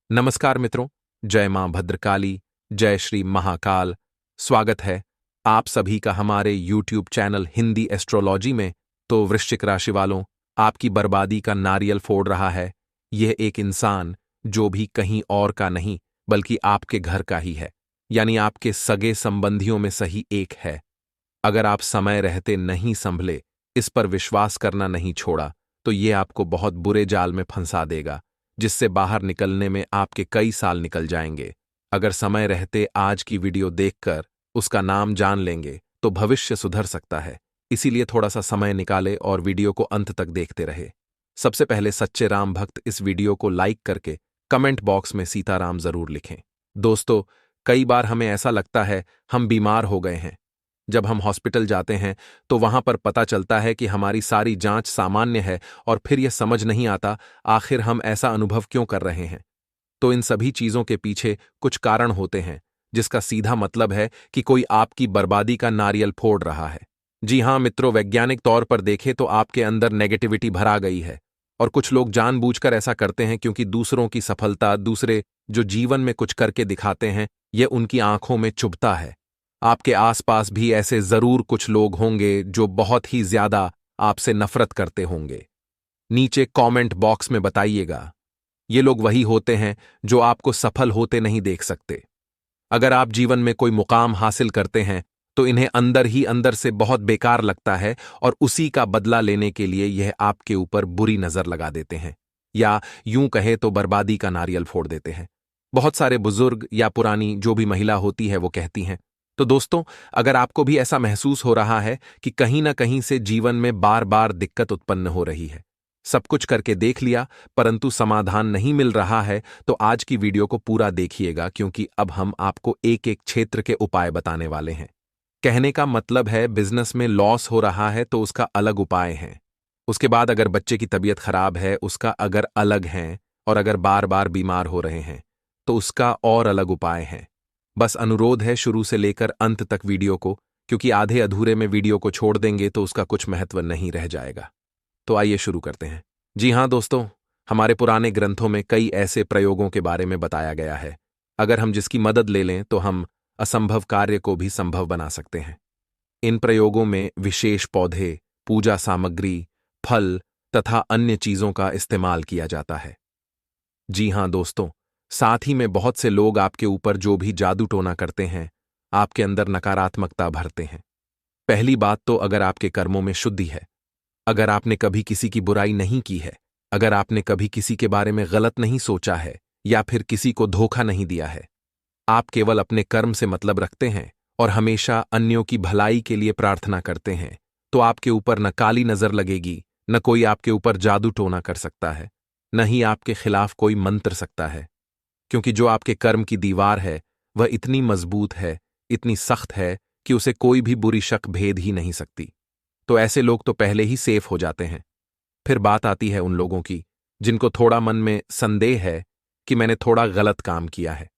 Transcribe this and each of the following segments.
नमस्कार मित्रों। जय मां भद्रकाली, जय श्री महाकाल। स्वागत है आप सभी का हमारे YouTube चैनल हिंदी एस्ट्रोलॉजी में। तो वृश्चिक राशि वालों, आपकी बर्बादी का नारियल फोड़ रहा है यह एक इंसान जो भी कहीं और का नहीं बल्कि आपके घर का ही है, यानी आपके सगे संबंधियों में सही एक है। अगर आप समय रहते नहीं संभले, इस पर विश्वास करना नहीं छोड़ा, तो ये आपको बहुत बुरे जाल में फंसा देगा, जिससे बाहर निकलने में आपके कई साल निकल जाएंगे। अगर समय रहते आज की वीडियो देखकर उसका नाम जान लेंगे तो भविष्य सुधर सकता है। इसीलिए थोड़ा सा समय निकाले और वीडियो को अंत तक देखते रहे। सबसे पहले सच्चे राम भक्त इस वीडियो को लाइक करके कमेंट बॉक्स में सीताराम जरूर लिखें। दोस्तों, कई बार हमें ऐसा लगता है हम बीमार हो गए हैं। जब हम हॉस्पिटल जाते हैं तो वहां पर पता चलता है कि हमारी सारी जांच सामान्य है और फिर यह समझ नहीं आता आखिर हम ऐसा अनुभव क्यों कर रहे हैं। तो इन सभी चीजों के पीछे कुछ कारण होते हैं, जिसका सीधा मतलब है कि कोई आपकी बर्बादी का नारियल फोड़ रहा है। जी हां मित्रों, वैज्ञानिक तौर पर देखें तो आपके अंदर नेगेटिविटी भरा गई है। और कुछ लोग जानबूझकर ऐसा करते हैं क्योंकि दूसरों की सफलता, दूसरे जो जीवन में कुछ करके दिखाते हैं, यह उनकी आंखों में चुभता है। आपके आसपास भी ऐसे जरूर कुछ लोग होंगे जो बहुत ही ज्यादा आपसे नफरत करते होंगे। नीचे कमेंट बॉक्स में बताइएगा। ये लोग वही होते हैं जो आपको सफल होते नहीं देख सकते। अगर आप जीवन में कोई मुकाम हासिल करते हैं तो इन्हें अंदर ही अंदर से बहुत बेकार लगता है और उसी का बदला लेने के लिए यह आपके ऊपर बुरी नजर लगा देते हैं, या यूं कहे तो बर्बादी का नारियल फोड़ देते हैं। बहुत सारे बुजुर्ग या पुरानी जो भी महिला होती है वो कहती हैं। तो दोस्तों, अगर आपको भी ऐसा महसूस हो रहा है कि कहीं ना कहीं से जीवन में बार बार दिक्कत उत्पन्न हो रही है, सब कुछ करके देख लिया परंतु समाधान नहीं मिल रहा है, तो आज की वीडियो को पूरा देखिएगा, क्योंकि अब हम आपको एक एक क्षेत्र के उपाय बताने वाले हैं। कहने का मतलब है, बिजनेस में लॉस हो रहा है तो उसका अलग उपाय है। उसके बाद अगर बच्चे की तबीयत खराब है उसका अगर अलग है, और अगर बार बार बीमार हो रहे हैं तो उसका और अलग उपाय है। बस अनुरोध है शुरू से लेकर अंत तक वीडियो को, क्योंकि आधे अधूरे में वीडियो को छोड़ देंगे तो उसका कुछ महत्व नहीं रह जाएगा। तो आइए शुरू करते हैं। जी हां दोस्तों, हमारे पुराने ग्रंथों में कई ऐसे प्रयोगों के बारे में बताया गया है। अगर हम जिसकी मदद ले लें तो हम असंभव कार्य को भी संभव बना सकते हैं। इन प्रयोगों में विशेष पौधे, पूजा सामग्री, फल तथा अन्य चीजों का इस्तेमाल किया जाता है। जी हां दोस्तों, साथ ही में बहुत से लोग आपके ऊपर जो भी जादू टोना करते हैं, आपके अंदर नकारात्मकता भरते हैं। पहली बात तो, अगर आपके कर्मों में शुद्धि है, अगर आपने कभी किसी की बुराई नहीं की है, अगर आपने कभी किसी के बारे में गलत नहीं सोचा है या फिर किसी को धोखा नहीं दिया है, आप केवल अपने कर्म से मतलब रखते हैं और हमेशा अन्यों की भलाई के लिए प्रार्थना करते हैं, तो आपके ऊपर न काली नजर लगेगी, न कोई आपके ऊपर जादू टोना कर सकता है, न ही आपके खिलाफ कोई मंत्र सकता है। क्योंकि जो आपके कर्म की दीवार है वह इतनी मजबूत है, इतनी सख्त है कि उसे कोई भी बुरी शक भेद ही नहीं सकती। तो ऐसे लोग तो पहले ही सेफ हो जाते हैं। फिर बात आती है उन लोगों की जिनको थोड़ा मन में संदेह है कि मैंने थोड़ा गलत काम किया है,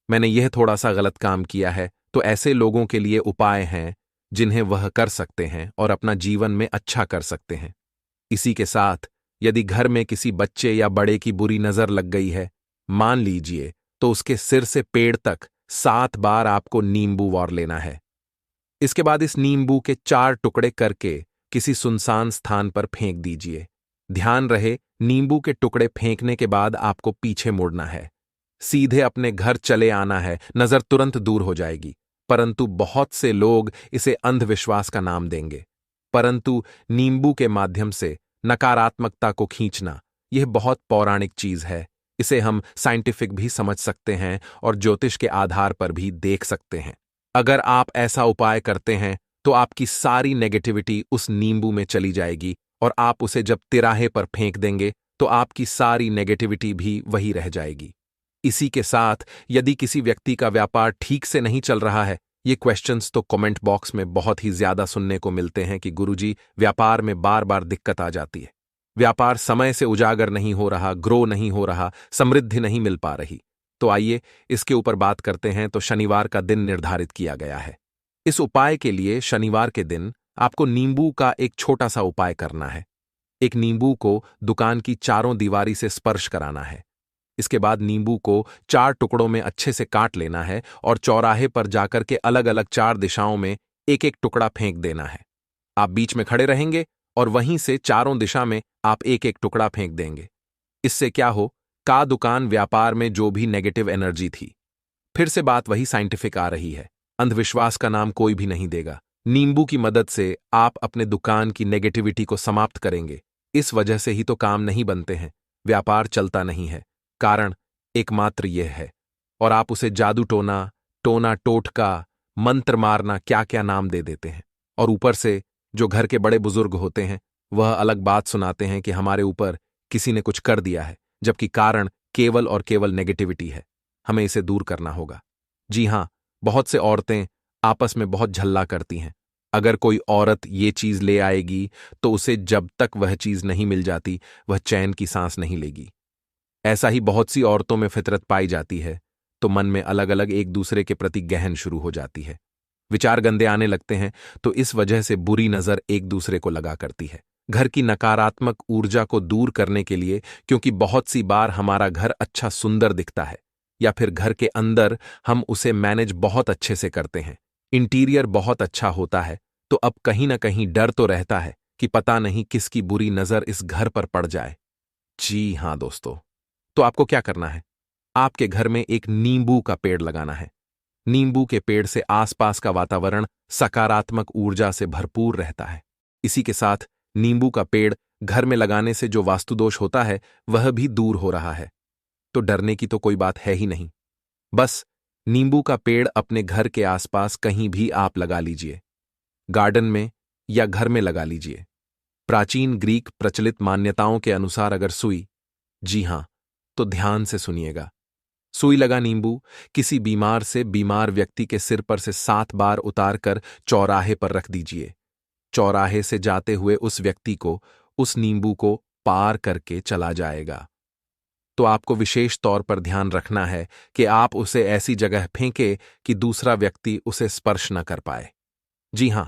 मैंने यह थोड़ा सा गलत काम किया है। तो ऐसे लोगों के लिए उपाय हैं जिन्हें वह कर सकते हैं और अपना जीवन में अच्छा कर सकते हैं। इसी के साथ, यदि घर में किसी बच्चे या बड़े की बुरी नजर लग गई है, मान लीजिए, तो उसके सिर से पेड़ तक 7 बार आपको नींबू वार लेना है। इसके बाद इस नींबू के 4 टुकड़े करके किसी सुनसान स्थान पर फेंक दीजिए। ध्यान रहे, नींबू के टुकड़े फेंकने के बाद आपको पीछे मुड़ना है, सीधे अपने घर चले आना है, नजर तुरंत दूर हो जाएगी। परंतु बहुत से लोग इसे अंधविश्वास का नाम देंगे, परंतु नींबू के माध्यम से नकारात्मकता को खींचना यह बहुत पौराणिक चीज है। इसे हम साइंटिफिक भी समझ सकते हैं और ज्योतिष के आधार पर भी देख सकते हैं। अगर आप ऐसा उपाय करते हैं तो आपकी सारी नेगेटिविटी उस नींबू में चली जाएगी, और आप उसे जब तिराहे पर फेंक देंगे तो आपकी सारी नेगेटिविटी भी वही रह जाएगी। इसी के साथ, यदि किसी व्यक्ति का व्यापार ठीक से नहीं चल रहा है, ये क्वेश्चंस तो कमेंट बॉक्स में बहुत ही ज्यादा सुनने को मिलते हैं कि गुरुजी, व्यापार में बार बार दिक्कत आ जाती है, व्यापार समय से उजागर नहीं हो रहा, ग्रो नहीं हो रहा, समृद्धि नहीं मिल पा रही। तो आइए इसके ऊपर बात करते हैं। तो शनिवार का दिन निर्धारित किया गया है। इस उपाय के लिए शनिवार के दिन आपको नींबू का एक छोटा सा उपाय करना है। एक नींबू को दुकान की चारों दीवारी से स्पर्श कराना है। इसके बाद नींबू को 4 टुकड़ों में अच्छे से काट लेना है और चौराहे पर जाकर के अलग अलग 4 दिशाओं में एक एक टुकड़ा फेंक देना है। आप बीच में खड़े रहेंगे और वहीं से चारों दिशा में आप एक एक टुकड़ा फेंक देंगे। इससे क्या हो, का दुकान व्यापार में जो भी नेगेटिव एनर्जी थी, फिर से बात वही साइंटिफिक आ रही है, अंधविश्वास का नाम कोई भी नहीं देगा। नींबू की मदद से आप अपने दुकान की नेगेटिविटी को समाप्त करेंगे। इस वजह से ही तो काम नहीं बनते हैं, व्यापार चलता नहीं है। कारण एकमात्र यह है, और आप उसे जादू टोना, टोना टोटका, मंत्र मारना क्या क्या नाम दे देते हैं। और ऊपर से जो घर के बड़े बुजुर्ग होते हैं वह अलग बात सुनाते हैं कि हमारे ऊपर किसी ने कुछ कर दिया है, जबकि कारण केवल और केवल नेगेटिविटी है। हमें इसे दूर करना होगा। जी हां, बहुत से औरतें आपस में बहुत झल्ला करती हैं। अगर कोई औरत ये चीज ले आएगी तो उसे जब तक वह चीज नहीं मिल जाती वह चैन की सांस नहीं लेगी। ऐसा ही बहुत सी औरतों में फितरत पाई जाती है, तो मन में अलग अलग एक दूसरे के प्रति गहन शुरू हो जाती है। विचार गंदे आने लगते हैं, तो इस वजह से बुरी नजर एक दूसरे को लगा करती है। घर की नकारात्मक ऊर्जा को दूर करने के लिए, क्योंकि बहुत सी बार हमारा घर अच्छा सुंदर दिखता है या फिर घर के अंदर हम उसे मैनेज बहुत अच्छे से करते हैं, इंटीरियर बहुत अच्छा होता है, तो अब कहीं ना कहीं डर तो रहता है कि पता नहीं किसकी बुरी नजर इस घर पर पड़ जाए। जी हां दोस्तों, तो आपको क्या करना है? आपके घर में एक नींबू का पेड़ लगाना है। नींबू के पेड़ से आसपास का वातावरण सकारात्मक ऊर्जा से भरपूर रहता है। इसी के साथ नींबू का पेड़ घर में लगाने से जो वास्तुदोष होता है वह भी दूर हो रहा है। तो डरने की तो कोई बात है ही नहीं। बस नींबू का पेड़ अपने घर के आसपास कहीं भी आप लगा लीजिए, गार्डन में या घर में लगा लीजिए। प्राचीन ग्रीक प्रचलित मान्यताओं के अनुसार अगर सुई, जी हां, तो ध्यान से सुनिएगा, सुई लगा नींबू किसी बीमार से बीमार व्यक्ति के सिर पर से 7 बार उतार कर चौराहे पर रख दीजिए। चौराहे से जाते हुए उस व्यक्ति को उस नींबू को पार करके चला जाएगा। तो आपको विशेष तौर पर ध्यान रखना है कि आप उसे ऐसी जगह फेंके कि दूसरा व्यक्ति उसे स्पर्श न कर पाए। जी हां,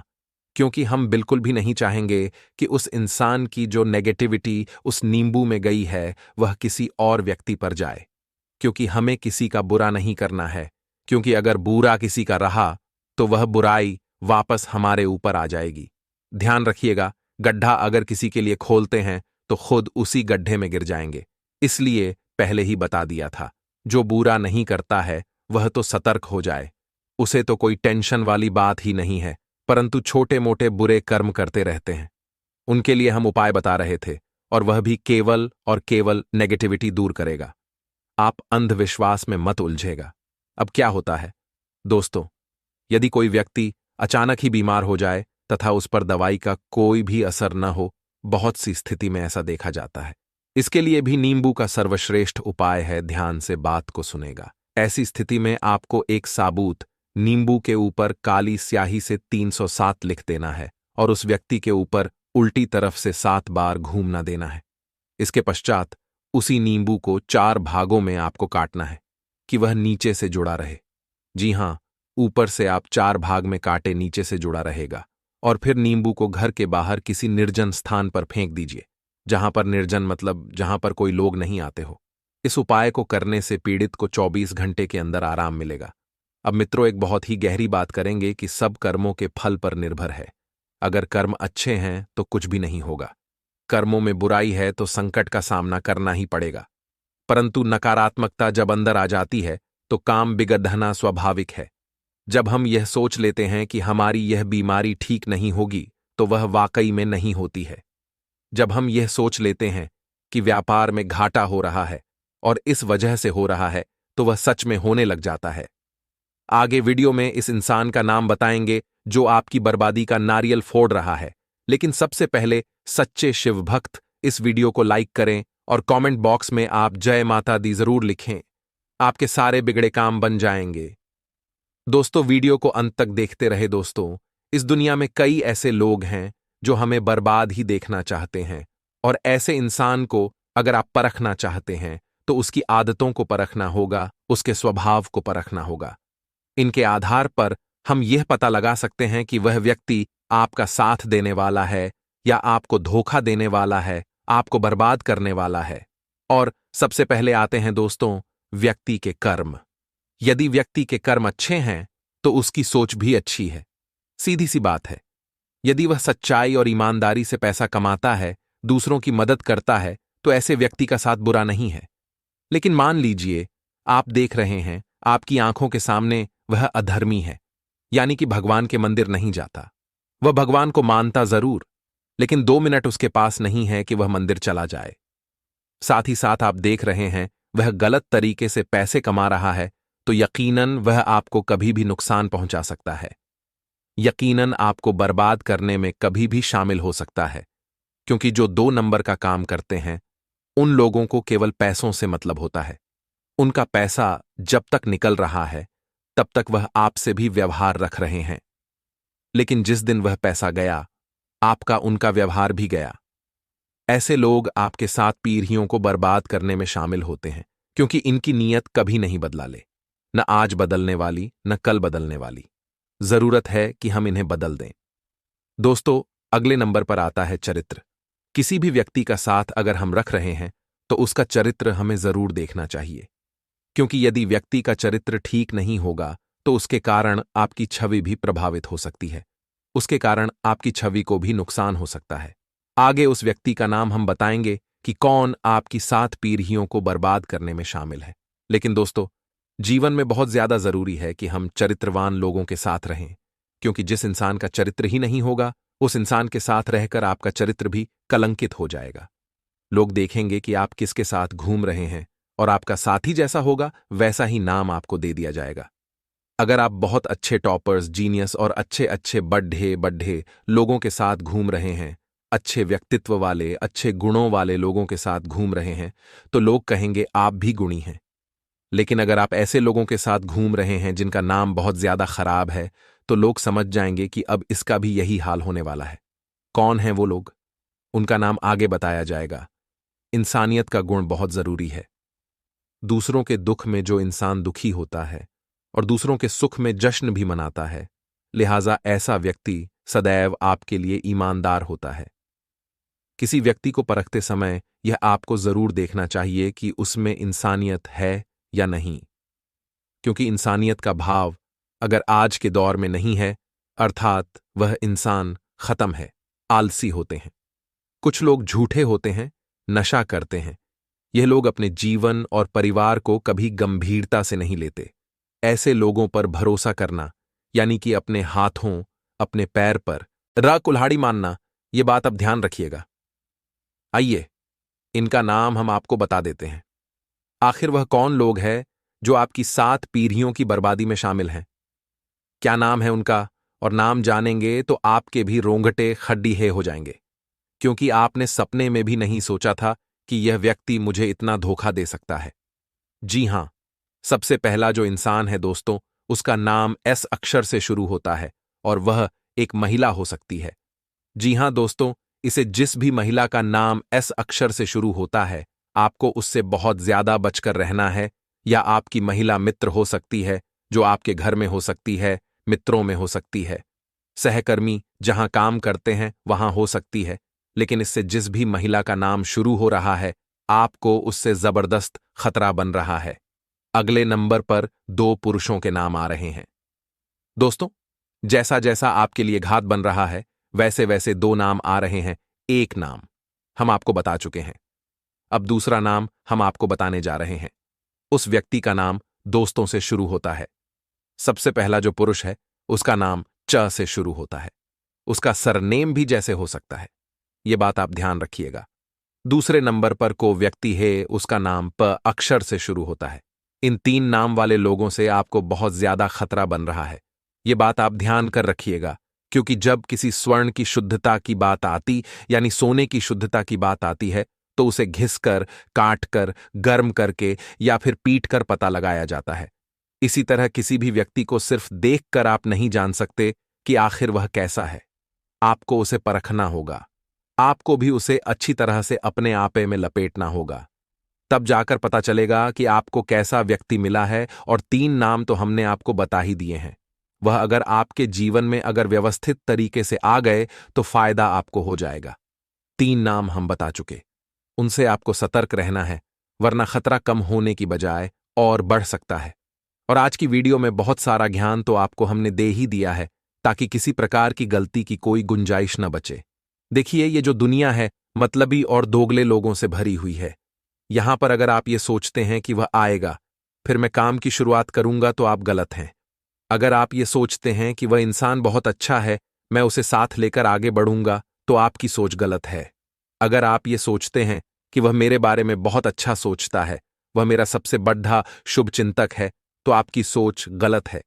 क्योंकि हम बिल्कुल भी नहीं चाहेंगे कि उस इंसान की जो नेगेटिविटी उस नींबू में गई है वह किसी और व्यक्ति पर जाए, क्योंकि हमें किसी का बुरा नहीं करना है। क्योंकि अगर बुरा किसी का रहा तो वह बुराई वापस हमारे ऊपर आ जाएगी। ध्यान रखिएगा, गड्ढा अगर किसी के लिए खोलते हैं तो खुद उसी गड्ढे में गिर जाएंगे। इसलिए पहले ही बता दिया था, जो बुरा नहीं करता है वह तो सतर्क हो जाए। उसे तो कोई टेंशन वाली बात ही नहीं है, परंतु छोटे मोटे बुरे कर्म करते रहते हैं। उनके लिए हम उपाय बता रहे थे, और वह भी केवल और केवल नेगेटिविटी दूर करेगा। आप अंधविश्वास में मत उलझेगा। अब क्या होता है दोस्तों, यदि कोई व्यक्ति अचानक ही बीमार हो जाए तथा उस पर दवाई का कोई भी असर न हो, बहुत सी स्थिति में ऐसा देखा जाता है। इसके लिए भी नींबू का सर्वश्रेष्ठ उपाय है, ध्यान से बात को सुनेगा। ऐसी स्थिति में आपको एक साबुत नींबू के ऊपर काली स्याही से 307 लिख देना है और उस व्यक्ति के ऊपर उल्टी तरफ से 7 बार घूमना देना है। इसके पश्चात उसी नींबू को 4 भागों में आपको काटना है कि वह नीचे से जुड़ा रहे। जी हां, ऊपर से आप 4 भाग में काटे नीचे से जुड़ा रहेगा। और फिर नींबू को घर के बाहर किसी निर्जन स्थान पर फेंक दीजिए। जहां पर निर्जन मतलब जहां पर कोई लोग नहीं आते हो। इस उपाय को करने से पीड़ित को 24 घंटे के अंदर आराम मिलेगा। अब मित्रों, एक बहुत ही गहरी बात करेंगे कि सब कर्मों के फल पर निर्भर है। अगर कर्म अच्छे हैं तो कुछ भी नहीं होगा, कर्मों में बुराई है तो संकट का सामना करना ही पड़ेगा। परंतु नकारात्मकता जब अंदर आ जाती है तो काम बिगड़ना स्वाभाविक है। जब हम यह सोच लेते हैं कि हमारी यह बीमारी ठीक नहीं होगी तो वह वाकई में नहीं होती है। जब हम यह सोच लेते हैं कि व्यापार में घाटा हो रहा है और इस वजह से हो रहा है तो वह सच में होने लग जाता है। आगे वीडियो में इस इंसान का नाम बताएंगे जो आपकी बर्बादी का नारियल फोड़ रहा है। लेकिन सबसे पहले सच्चे शिव भक्त इस वीडियो को लाइक करें और कमेंट बॉक्स में आप जय माता दी जरूर लिखें। आपके सारे बिगड़े काम बन जाएंगे। दोस्तों, वीडियो को अंत तक देखते रहे। दोस्तों, इस दुनिया में कई ऐसे लोग हैं जो हमें बर्बाद ही देखना चाहते हैं, और ऐसे इंसान को अगर आप परखना चाहते हैं तो उसकी आदतों को परखना होगा, उसके स्वभाव को परखना होगा। इनके आधार पर हम यह पता लगा सकते हैं कि वह व्यक्ति आपका साथ देने वाला है या आपको धोखा देने वाला है, आपको बर्बाद करने वाला है। और सबसे पहले आते हैं दोस्तों व्यक्ति के कर्म। यदि व्यक्ति के कर्म अच्छे हैं तो उसकी सोच भी अच्छी है। सीधी सी बात है। यदि वह सच्चाई और ईमानदारी से पैसा कमाता है, दूसरों की मदद करता है, तो ऐसे व्यक्ति का साथ बुरा नहीं है। लेकिन मान लीजिए आप देख रहे हैं आपकी आंखों के सामने वह अधर्मी है, यानी कि भगवान के मंदिर नहीं जाता। वह भगवान को मानता जरूर, लेकिन 2 मिनट उसके पास नहीं है कि वह मंदिर चला जाए। साथ ही साथ आप देख रहे हैं वह गलत तरीके से पैसे कमा रहा है, तो यकीनन वह आपको कभी भी नुकसान पहुंचा सकता है। यकीनन आपको बर्बाद करने में कभी भी शामिल हो सकता है, क्योंकि जो 2 नंबर का काम करते हैं उन लोगों को केवल पैसों से मतलब होता है। उनका पैसा जब तक निकल रहा है तब तक वह आपसे भी व्यवहार रख रहे हैं, लेकिन जिस दिन वह पैसा गया आपका उनका व्यवहार भी गया। ऐसे लोग आपके साथ पीढ़ियों को बर्बाद करने में शामिल होते हैं, क्योंकि इनकी नीयत कभी नहीं बदला ले, न आज बदलने वाली न कल बदलने वाली। जरूरत है कि हम इन्हें बदल दें। दोस्तों, अगले नंबर पर आता है चरित्र। किसी भी व्यक्ति का साथ अगर हम रख रहे हैं तो उसका चरित्र हमें जरूर देखना चाहिए, क्योंकि यदि व्यक्ति का चरित्र ठीक नहीं होगा तो उसके कारण आपकी छवि भी प्रभावित हो सकती है। उसके कारण आपकी छवि को भी नुकसान हो सकता है। आगे उस व्यक्ति का नाम हम बताएंगे कि कौन आपकी 7 पीढ़ियों को बर्बाद करने में शामिल है। लेकिन दोस्तों, जीवन में बहुत ज्यादा जरूरी है कि हम चरित्रवान लोगों के साथ रहें, क्योंकि जिस इंसान का चरित्र ही नहीं होगा उस इंसान के साथ रहकर आपका चरित्र भी कलंकित हो जाएगा। लोग देखेंगे कि आप किसके साथ घूम रहे हैं और आपका साथी जैसा होगा वैसा ही नाम आपको दे दिया जाएगा। अगर आप बहुत अच्छे टॉपर्स, जीनियस और अच्छे अच्छे बड्ढे बड्ढे लोगों के साथ घूम रहे हैं, अच्छे व्यक्तित्व वाले, अच्छे गुणों वाले लोगों के साथ घूम रहे हैं, तो लोग कहेंगे आप भी गुणी हैं। लेकिन अगर आप ऐसे लोगों के साथ घूम रहे हैं जिनका नाम बहुत ज्यादा खराब है, तो लोग समझ जाएंगे कि अब इसका भी यही हाल होने वाला है। कौन है वो लोग? उनका नाम आगे बताया जाएगा। इंसानियत का गुण बहुत जरूरी है। दूसरों के दुख में जो इंसान दुखी होता है और दूसरों के सुख में जश्न भी मनाता है, लिहाजा ऐसा व्यक्ति सदैव आपके लिए ईमानदार होता है। किसी व्यक्ति को परखते समय यह आपको जरूर देखना चाहिए कि उसमें इंसानियत है या नहीं, क्योंकि इंसानियत का भाव अगर आज के दौर में नहीं है, अर्थात वह इंसान खत्म है। आलसी होते हैं, कुछ लोग झूठे होते हैं, नशा करते हैं। यह लोग अपने जीवन और परिवार को कभी गंभीरता से नहीं लेते। ऐसे लोगों पर भरोसा करना, यानी कि अपने हाथों, अपने पैर पर कुल्हाड़ी मानना, यह बात अब ध्यान रखिएगा। आइए, इनका नाम हम आपको बता देते हैं। आखिर वह कौन लोग हैं जो आपकी 7 पीढ़ियों की बर्बादी में शामिल हैं? क्या नाम है उनका? और नाम जानेंगे तो आपके भी रोंगटे खड्डीहे हो जाएंगे, क्योंकि आपने सपने में भी नहीं सोचा था कि यह व्यक्ति मुझे इतना धोखा दे सकता है। जी हां, सबसे पहला जो इंसान है दोस्तों, उसका नाम एस अक्षर से शुरू होता है और वह एक महिला हो सकती है। जी हां दोस्तों, इसे जिस भी महिला का नाम एस अक्षर से शुरू होता है, आपको उससे बहुत ज्यादा बचकर रहना है। या आपकी महिला मित्र हो सकती है, जो आपके घर में हो सकती है, मित्रों में हो सकती है, सहकर्मी जहां काम करते हैं वहां हो सकती है। लेकिन इससे जिस भी महिला का नाम शुरू हो रहा है, आपको उससे जबरदस्त खतरा बन रहा है। अगले नंबर पर 2 पुरुषों के नाम आ रहे हैं। दोस्तों, जैसा जैसा आपके लिए घात बन रहा है, वैसे वैसे 2 नाम आ रहे हैं। एक नाम हम आपको बता चुके हैं, अब दूसरा नाम हम आपको बताने जा रहे हैं। उस व्यक्ति का नाम दोस्तों से शुरू होता है। सबसे पहला जो पुरुष है उसका नाम च से शुरू होता है। उसका सरनेम भी जैसे हो सकता है, यह बात आप ध्यान रखिएगा। दूसरे नंबर पर को व्यक्ति है, उसका नाम प अक्षर से शुरू होता है। इन 3 नाम वाले लोगों से आपको बहुत ज्यादा खतरा बन रहा है। यह बात आप ध्यान कर रखिएगा, क्योंकि जब किसी स्वर्ण की शुद्धता की बात आती, यानी सोने की शुद्धता की बात आती है, तो उसे घिसकर, काटकर, गर्म करके या फिर पीट कर पता लगाया जाता है। इसी तरह किसी भी व्यक्ति को सिर्फ देखकर आप नहीं जान सकते कि आखिर वह कैसा है। आपको उसे परखना होगा। आपको भी उसे अच्छी तरह से अपने आपे में लपेटना होगा। तब जाकर पता चलेगा कि आपको कैसा व्यक्ति मिला है। और 3 नाम तो हमने आपको बता ही दिए हैं। वह अगर आपके जीवन में अगर व्यवस्थित तरीके से आ गए तो फायदा आपको हो जाएगा। 3 नाम हम बता चुके, उनसे आपको सतर्क रहना है वरना खतरा कम होने की बजाय और बढ़ सकता है। और आज की वीडियो में बहुत सारा ज्ञान तो आपको हमने दे ही दिया है, ताकि किसी प्रकार की गलती की कोई गुंजाइश न बचे। देखिए, ये जो दुनिया है मतलबी और दोगले लोगों से भरी हुई है। यहां पर अगर आप ये सोचते हैं कि वह आएगा, फिर मैं काम की शुरुआत करूंगा, तो आप गलत हैं। अगर आप ये सोचते हैं कि वह इंसान बहुत अच्छा है, मैं उसे साथ लेकर आगे बढ़ूंगा, तो आपकी सोच गलत है। अगर आप ये सोचते हैं कि वह मेरे बारे में बहुत अच्छा सोचता है, वह मेरा सबसे बड़ा शुभचिंतक है, तो आपकी सोच गलत है।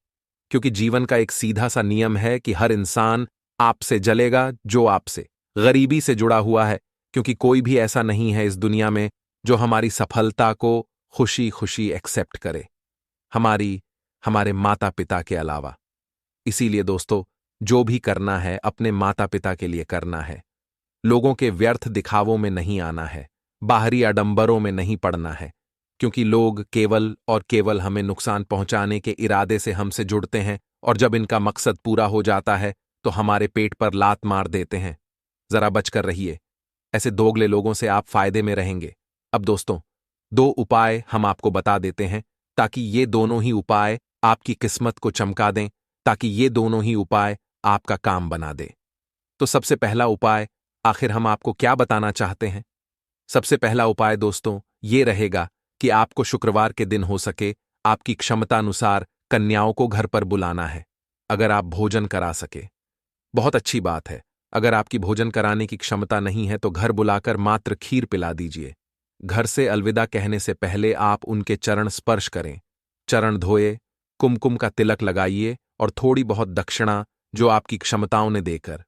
क्योंकि जीवन का एक सीधा सा नियम है कि हर इंसान आपसे जलेगा जो आपसे गरीबी से जुड़ा हुआ है, क्योंकि कोई भी ऐसा नहीं है इस दुनिया में जो हमारी सफलता को खुशी खुशी एक्सेप्ट करे, हमारे माता पिता के अलावा। इसीलिए दोस्तों, जो भी करना है अपने माता पिता के लिए करना है। लोगों के व्यर्थ दिखावों में नहीं आना है, बाहरी आडंबरों में नहीं पड़ना है, क्योंकि लोग केवल और केवल हमें नुकसान पहुंचाने के इरादे से हमसे जुड़ते हैं, और जब इनका मकसद पूरा हो जाता है तो हमारे पेट पर लात मार देते हैं। जरा बचकर रहिए, ऐसे दोगले लोगों से आप फायदे में रहेंगे। अब दोस्तों, 2 उपाय हम आपको बता देते हैं, ताकि ये दोनों ही उपाय आपकी किस्मत को चमका दें, ताकि ये दोनों ही उपाय आपका काम बना दे। तो सबसे पहला उपाय, आखिर हम आपको क्या बताना चाहते हैं? सबसे पहला उपाय दोस्तों ये रहेगा कि आपको शुक्रवार के दिन हो सके आपकी क्षमतानुसार कन्याओं को घर पर बुलाना है। अगर आप भोजन करा सके, बहुत अच्छी बात है। अगर आपकी भोजन कराने की क्षमता नहीं है तो घर बुलाकर मात्र खीर पिला दीजिए। घर से अलविदा कहने से पहले आप उनके चरण स्पर्श करें, चरण धोए, कुमकुम का तिलक लगाइए और थोड़ी बहुत दक्षिणा जो आपकी क्षमताओं ने देकर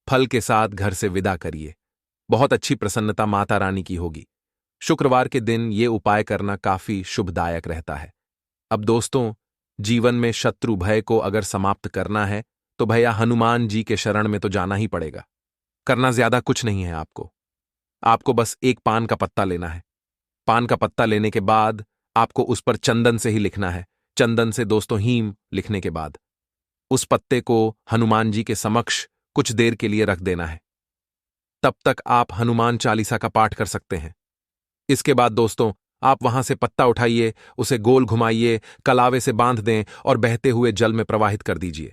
फल के साथ घर से विदा करिए। बहुत अच्छी प्रसन्नता माता रानी की होगी। शुक्रवार के दिन ये उपाय करना काफी शुभदायक रहता है। अब दोस्तों, जीवन में शत्रु भय को अगर समाप्त करना है तो भैया हनुमान जी के शरण में तो जाना ही पड़ेगा। करना ज्यादा कुछ नहीं है आपको बस एक पान का पत्ता लेना है। पान का पत्ता लेने के बाद आपको उस पर चंदन से ही लिखना है। चंदन से दोस्तों हीम लिखने के बाद उस पत्ते को हनुमान जी के समक्ष कुछ देर के लिए रख देना है। तब तक आप हनुमान चालीसा का पाठ कर सकते हैं। इसके बाद दोस्तों, आप वहां से पत्ता उठाइए, उसे गोल घुमाइए, कलावे से बांध दें और बहते हुए जल में प्रवाहित कर दीजिए।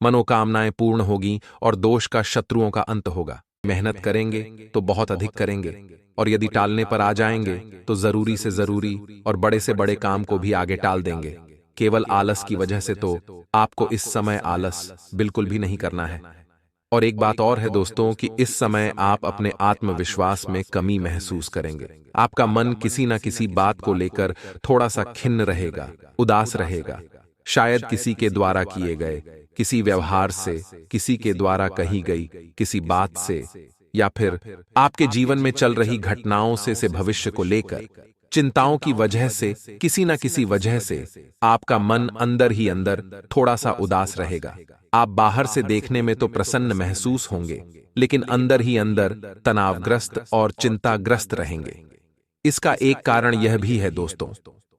मनोकामनाएं पूर्ण होगी और दोष का शत्रुओं का अंत होगा। मेहनत करेंगे तो बहुत अधिक करेंगे, और यदि टालने पर आ जाएंगे तो जरूरी से जरूरी और बड़े से बड़े काम को भी आगे टाल देंगे। केवल आलस की वजह से तो आपको इस समय आलस बिल्कुल भी नहीं करना है। और एक बात और है दोस्तों कि इस समय आप अपने आत्मविश्वास में कमी महसूस करेंगे। आपका मन किसी न किसी बात को लेकर थोड़ा सा खिन्न रहेगा, उदास रहेगा। शायद किसी के द्वारा किए गए किसी व्यवहार से, किसी के द्वारा कही गई किसी बात से, या फिर आपके जीवन में चल रही घटनाओं से भविष्य को लेकर चिंताओं की वजह से, किसी न किसी वजह से आपका मन अंदर ही अंदर थोड़ा सा उदास रहेगा। आप बाहर से देखने में तो प्रसन्न महसूस होंगे, लेकिन अंदर ही अंदर तनावग्रस्त और चिंताग्रस्त रहेंगे। इसका एक कारण यह भी है दोस्तों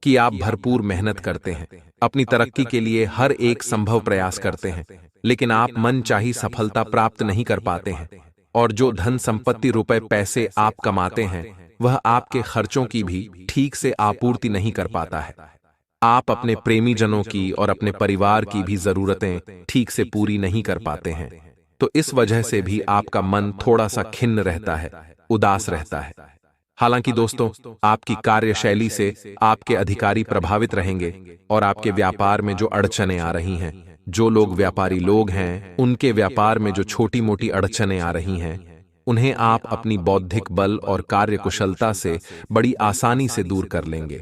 कि आप भरपूर मेहनत करते हैं, अपनी तरक्की के लिए हर एक संभव प्रयास करते हैं, लेकिन आप मनचाही सफलता प्राप्त नहीं कर पाते हैं। और जो धन संपत्ति रुपए पैसे आप कमाते हैं, वह आपके खर्चों की भी ठीक से आपूर्ति नहीं कर पाता है। आप अपने प्रेमी जनों की और अपने परिवार की भी जरूरतें ठीक से पूरी नहीं कर पाते हैं। तो इस वजह से भी आपका मन थोड़ा सा खिन्न रहता है, उदास रहता है। हालांकि दोस्तों, आपकी कार्यशैली से आपके अधिकारी प्रभावित रहेंगे, और आपके व्यापार में जो अड़चनें आ रही हैं, जो लोग व्यापारी लोग हैं, उनके व्यापार में जो छोटी मोटी अड़चनें आ रही हैं, उन्हें आप अपनी बौद्धिक बल और कार्यकुशलता से बड़ी आसानी से दूर कर लेंगे।